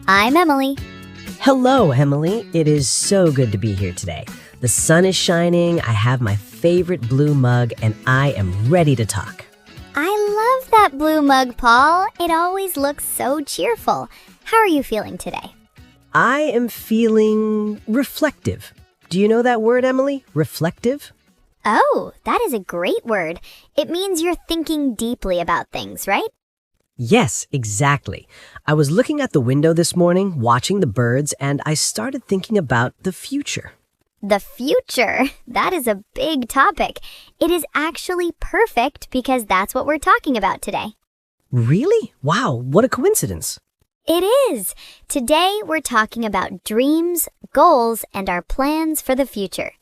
I'm Emily. Hello, Emily. It is so good to be here today. The sun is shining, I have my favorite blue mug, and I am ready to talk. I love that blue mug, Paul. It always looks so cheerful. How are you feeling today? I am feeling reflective. Do you know that word, Emily? Reflective? Oh, that is a great word. It means you're thinking deeply about things, right? Yes, exactly. I was looking at the window this morning, watching the birds, and I started thinking about the future. The future. That is a big topic. It is actually perfect because that's what we're talking about today. Really? Wow, what a coincidence. It is. Today we're talking about dreams, goals, and our plans for the future.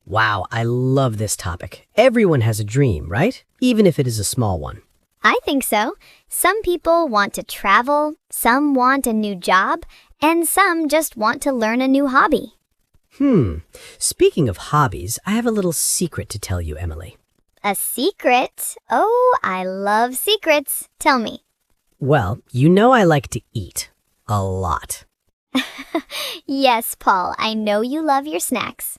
Wow, I love this topic. Everyone has a dream, right? Even if it is a small one. I think so. Some people want to travel, some want a new job, and some just want to learn a new hobby. Speaking of hobbies, I have a little secret to tell you, Emily. A secret? Oh, I love secrets. Tell me. Well, you know I like to eat. A lot. Yes, Paul, I know you love your snacks.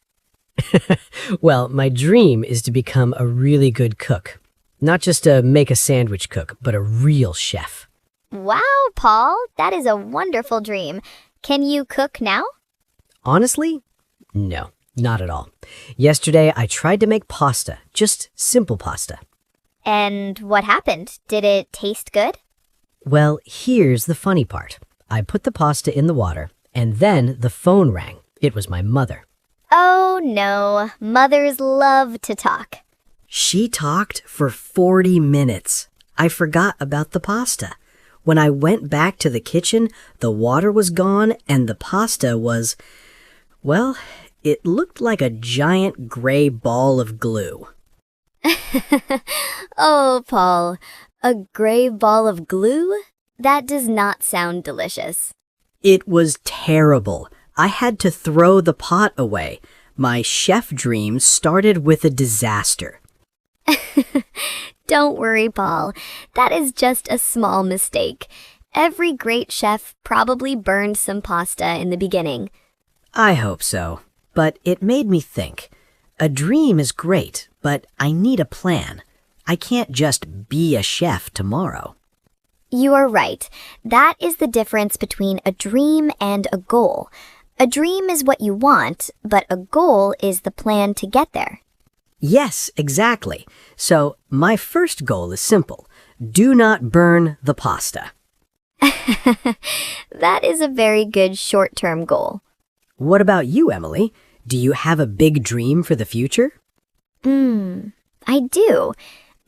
Well, my dream is to become a really good cook. Not just a make a sandwich cook, but a real chef. Wow, Paul, that is a wonderful dream. Can you cook now? Honestly, no, not at all. Yesterday, I tried to make pasta, just simple pasta. And what happened? Did it taste good? Well, here's the funny part. I put the pasta in the water, and then the phone rang. It was my mother. Oh no, mothers love to talk. She talked for 40 minutes. I forgot about the pasta. When I went back to the kitchen, the water was gone and the pasta was, well, it looked like a giant gray ball of glue. Oh, Paul, a gray ball of glue? That does not sound delicious. It was terrible. I had to throw the pot away. My chef dream started with a disaster. Don't worry, Paul. That is just a small mistake. Every great chef probably burned some pasta in the beginning. I hope so. But it made me think. A dream is great, but I need a plan. I can't just be a chef tomorrow. You are right. That is the difference between a dream and a goal. A dream is what you want, but a goal is the plan to get there. Yes, exactly. So my first goal is simple. Do not burn the pasta. That is a very good short-term goal. What about you, Emily? Do you have a big dream for the future? I do.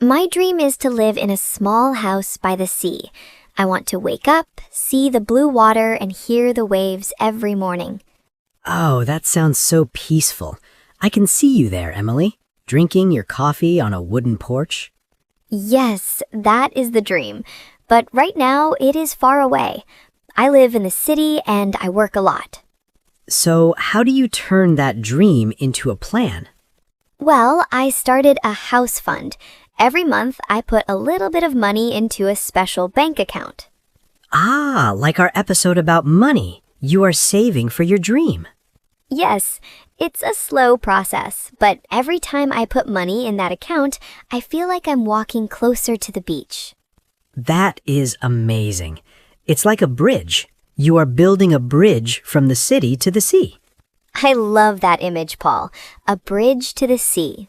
My dream is to live in a small house by the sea. I want to wake up, see the blue water, and hear the waves every morning. Oh, that sounds so peaceful. I can see you there, Emily, drinking your coffee on a wooden porch. Yes, that is the dream. But right now, it is far away. I live in the city and I work a lot. So how do you turn that dream into a plan? Well, I started a house fund. Every month, I put a little bit of money into a special bank account. Ah, like our episode about money. You are saving for your dream. Yes, it's a slow process, but every time I put money in that account, I feel like I'm walking closer to the beach. That is amazing. It's like a bridge. You are building a bridge from the city to the sea. I love that image, Paul. A bridge to the sea.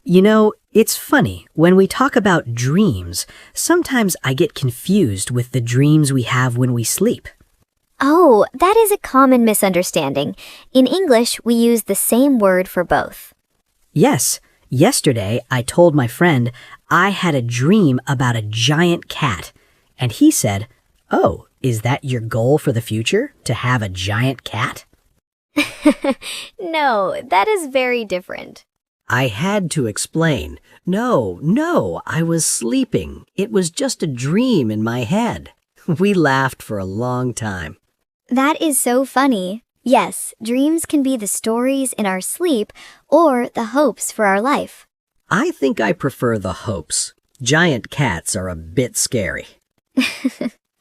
You know, it's funny. When we talk about dreams, sometimes I get confused with the dreams we have when we sleep. Oh, that is a common misunderstanding. In English, we use the same word for both. Yes, yesterday I told my friend I had a dream about a giant cat, and he said, "Oh, is that your goal for the future, to have a giant cat?" No, that is very different. I had to explain. No, I was sleeping. It was just a dream in my head. We laughed for a long time. That is so funny. Yes, dreams can be the stories in our sleep or the hopes for our life. I think I prefer the hopes. Giant cats are a bit scary.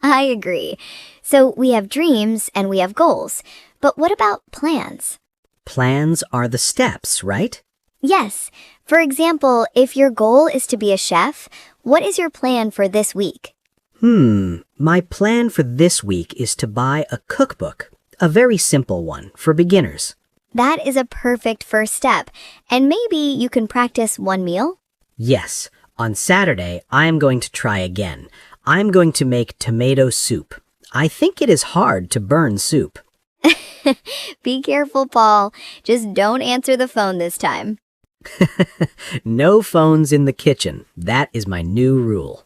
I agree. So we have dreams and we have goals. But what about plans? Plans are the steps, right? Yes. For example, if your goal is to be a chef, what is your plan for this week? My plan for this week is to buy a cookbook, a very simple one for beginners. That is a perfect first step. And maybe you can practice one meal? Yes, on Saturday, I am going to try again. I'm going to make tomato soup. I think it is hard to burn soup. Be careful, Paul. Just don't answer the phone this time. No phones in the kitchen. That is my new rule.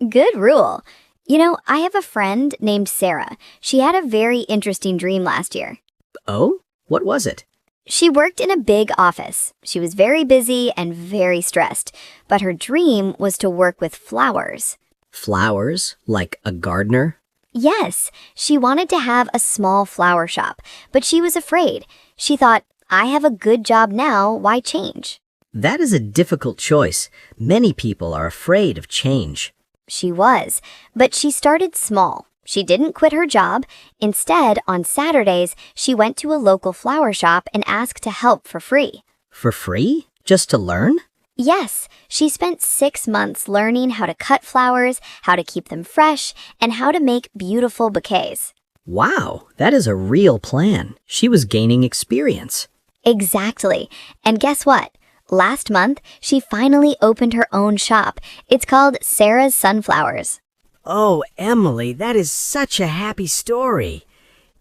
Good rule. You know, I have a friend named Sarah. She had a very interesting dream last year. Oh? What was it? She worked in a big office. She was very busy and very stressed, but her dream was to work with flowers. Flowers? Like a gardener? Yes, she wanted to have a small flower shop, but she was afraid. She thought, I have a good job now, why change? That is a difficult choice. Many people are afraid of change. She was, but she started small. She didn't quit her job. Instead, on Saturdays, she went to a local flower shop and asked to help for free. For free? Just to learn? Yes, she spent 6 months learning how to cut flowers, how to keep them fresh, and how to make beautiful bouquets. Wow, that is a real plan. She was gaining experience. Exactly. And guess what? Last month, she finally opened her own shop. It's called Sarah's Sunflowers. Oh, Emily, that is such a happy story.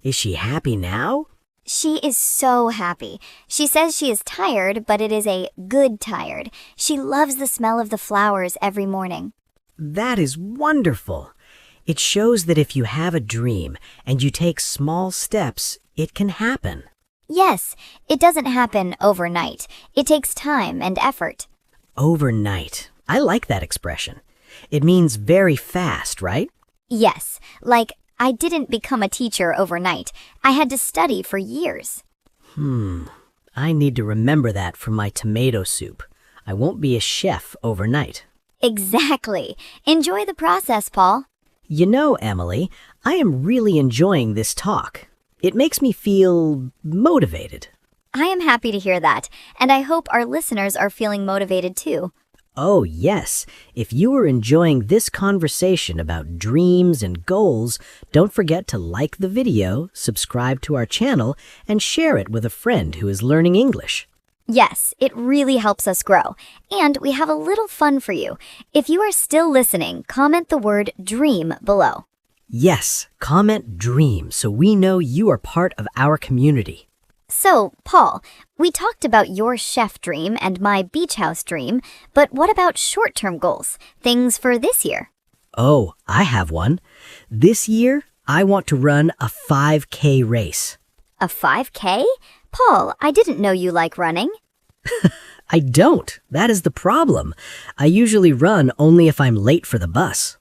Is she happy now? She is so happy. She says she is tired, but it is a good tired. She loves the smell of the flowers every morning. That is wonderful. It shows that if you have a dream and you take small steps, it can happen. Yes, it doesn't happen overnight. It takes time and effort. Overnight. I like that expression. It means very fast, right? Yes, like I didn't become a teacher overnight. I had to study for years. I need to remember that for my tomato soup. I won't be a chef overnight. Exactly. Enjoy the process, Paul. You know, Emily, I am really enjoying this talk. It makes me feel motivated. I am happy to hear that, and I hope our listeners are feeling motivated too. Oh, yes. If you are enjoying this conversation about dreams and goals, don't forget to like the video, subscribe to our channel, and share it with a friend who is learning English. Yes, it really helps us grow. And we have a little fun for you. If you are still listening, comment the word dream below. Yes, comment dream so we know you are part of our community. So, Paul, we talked about your chef dream and my beach house dream, but what about short-term goals, things for this year? Oh, I have one. This year, I want to run a 5K race. A 5K? Paul, I didn't know you like running. I don't. That is the problem. I usually run only if I'm late for the bus.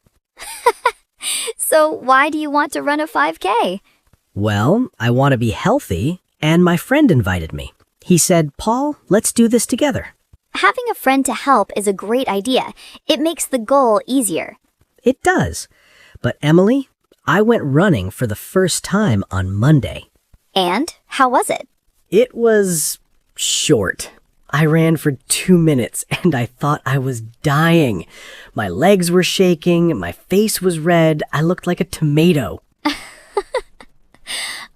So why do you want to run a 5K? Well, I want to be healthy, and my friend invited me. He said, Paul, let's do this together. Having a friend to help is a great idea. It makes the goal easier. It does. But Emily, I went running for the first time on Monday. And how was it? It was short. I ran for 2 minutes and I thought I was dying. My legs were shaking, my face was red, I looked like a tomato.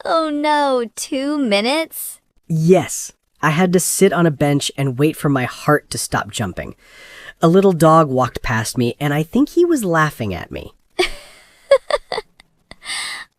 Oh no, 2 minutes? Yes, I had to sit on a bench and wait for my heart to stop jumping. A little dog walked past me and I think he was laughing at me.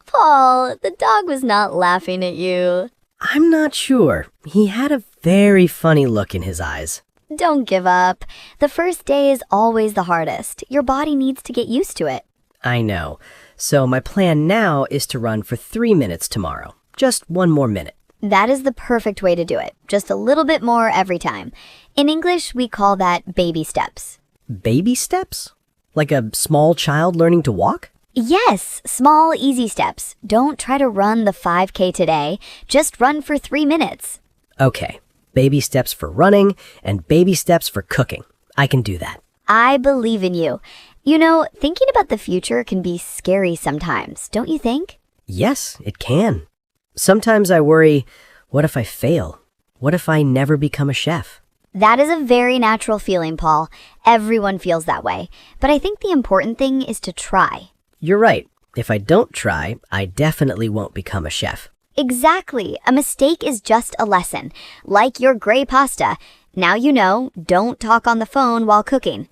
Paul, the dog was not laughing at you. I'm not sure. He had a very funny look in his eyes. Don't give up. The first day is always the hardest. Your body needs to get used to it. I know. So my plan now is to run for 3 minutes tomorrow. Just 1 more minute. That is the perfect way to do it. Just a little bit more every time. In English, we call that baby steps. Baby steps? Like a small child learning to walk? Yes, small, easy steps. Don't try to run the 5K today. Just run for 3 minutes. Okay, baby steps for running and baby steps for cooking. I can do that. I believe in you. You know, thinking about the future can be scary sometimes, don't you think? Yes, it can. Sometimes I worry, what if I fail? What if I never become a chef? That is a very natural feeling, Paul. Everyone feels that way. But I think the important thing is to try. You're right. If I don't try, I definitely won't become a chef. Exactly. A mistake is just a lesson. Like your gray pasta. Now you know, don't talk on the phone while cooking.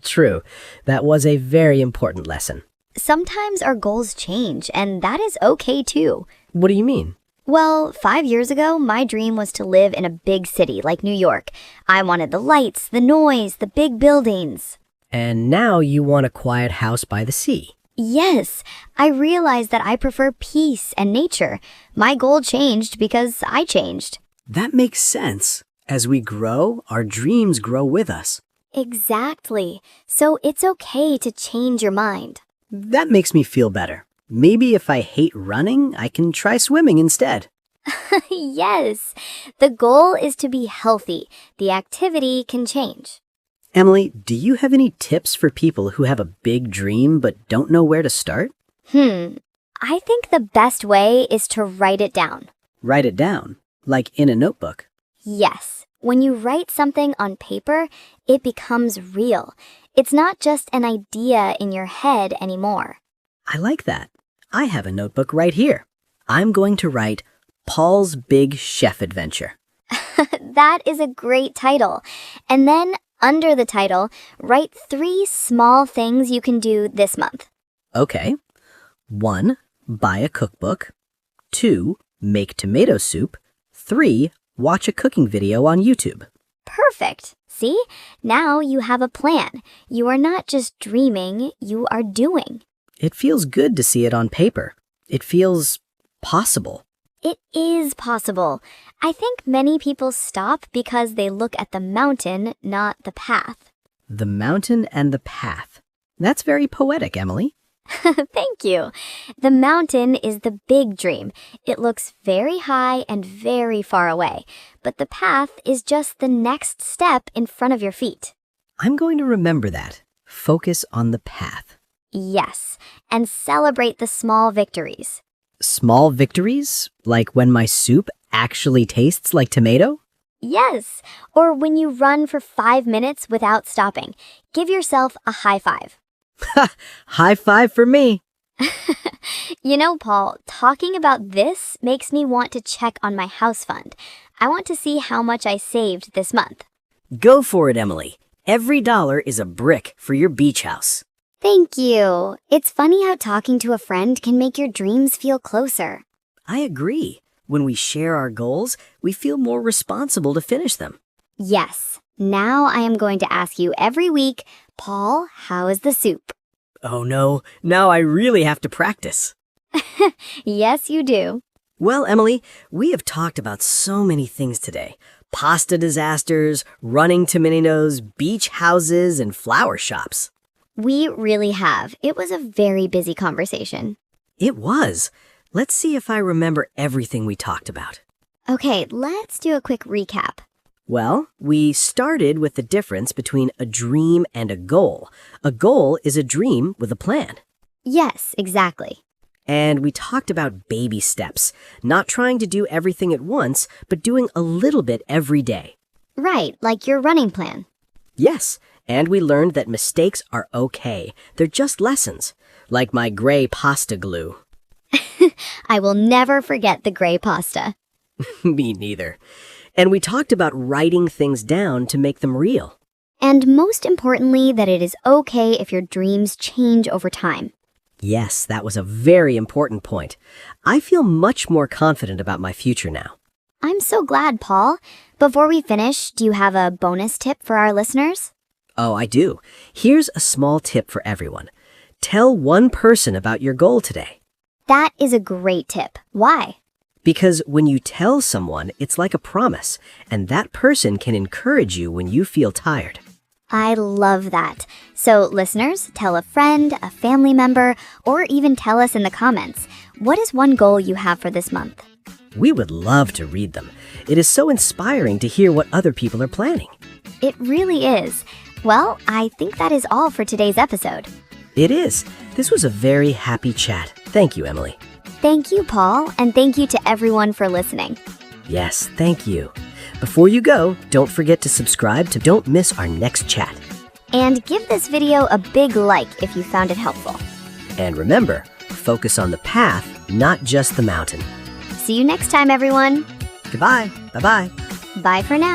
True. That was a very important lesson. Sometimes our goals change, and that is okay too. What do you mean? Well, 5 years ago, my dream was to live in a big city like New York. I wanted the lights, the noise, the big buildings. And now you want a quiet house by the sea. Yes, I realized that I prefer peace and nature. My goal changed because I changed. That makes sense. As we grow, our dreams grow with us. Exactly. So it's okay to change your mind. That makes me feel better. Maybe if I hate running, I can try swimming instead. Yes, the goal is to be healthy. The activity can change. Emily, do you have any tips for people who have a big dream but don't know where to start? I think the best way is to write it down. Write it down, like in a notebook. Yes, when you write something on paper, it becomes real. It's not just an idea in your head anymore. I like that. I have a notebook right here. I'm going to write Paul's Big Chef Adventure. That is a great title. And then, under the title, write 3 small things you can do this month. Okay. 1, buy a cookbook. 2, make tomato soup. 3, watch a cooking video on YouTube. Perfect. See? Now you have a plan. You are not just dreaming, you are doing. It feels good to see it on paper. It feels possible. It is possible. I think many people stop because they look at the mountain, not the path. The mountain and the path. That's very poetic, Emily. Thank you. The mountain is the big dream. It looks very high and very far away, but the path is just the next step in front of your feet. I'm going to remember that. Focus on the path. Yes, and celebrate the small victories. Small victories? Like when my soup actually tastes like tomato? Yes, or when you run for 5 minutes without stopping. Give yourself a high five. High five for me. You know, Paul, talking about this makes me want to check on my house fund. I want to see how much I saved this month. Go for it, Emily. Every dollar is a brick for your beach house. Thank you. It's funny how talking to a friend can make your dreams feel closer. I agree. When we share our goals, we feel more responsible to finish them. Yes. Now I am going to ask you every week, Paul, how is the soup? Oh no, now I really have to practice. Yes, you do. Well, Emily, we have talked about so many things today. Pasta disasters, running tomatoes, beach houses, and flower shops. We really have. It was a very busy conversation. It was. Let's see if I remember everything we talked about. Okay, let's do a quick recap. Well, we started with the difference between a dream and a goal. A goal is a dream with a plan. Yes, exactly. And we talked about baby steps, not trying to do everything at once, but doing a little bit every day. Right, like your running plan. Yes, and we learned that mistakes are okay. They're just lessons, like my gray pasta glue. I will never forget the gray pasta. Me neither. And we talked about writing things down to make them real. And most importantly, that it is okay if your dreams change over time. Yes, that was a very important point. I feel much more confident about my future now. I'm so glad, Paul. Before we finish, do you have a bonus tip for our listeners? Oh, I do. Here's a small tip for everyone. Tell one person about your goal today. That is a great tip. Why? Because when you tell someone, it's like a promise, and that person can encourage you when you feel tired. I love that. So, listeners, tell a friend, a family member, or even tell us in the comments. What is one goal you have for this month? We would love to read them. It is so inspiring to hear what other people are planning. It really is. Well, I think that is all for today's episode. It is. This was a very happy chat. Thank you, Emily. Thank you, Paul, and thank you to everyone for listening. Yes, thank you. Before you go, don't forget to subscribe to don't miss our next chat. And give this video a big like if you found it helpful. And remember, focus on the path, not just the mountain. See you next time, everyone. Goodbye. Bye-bye. Bye for now.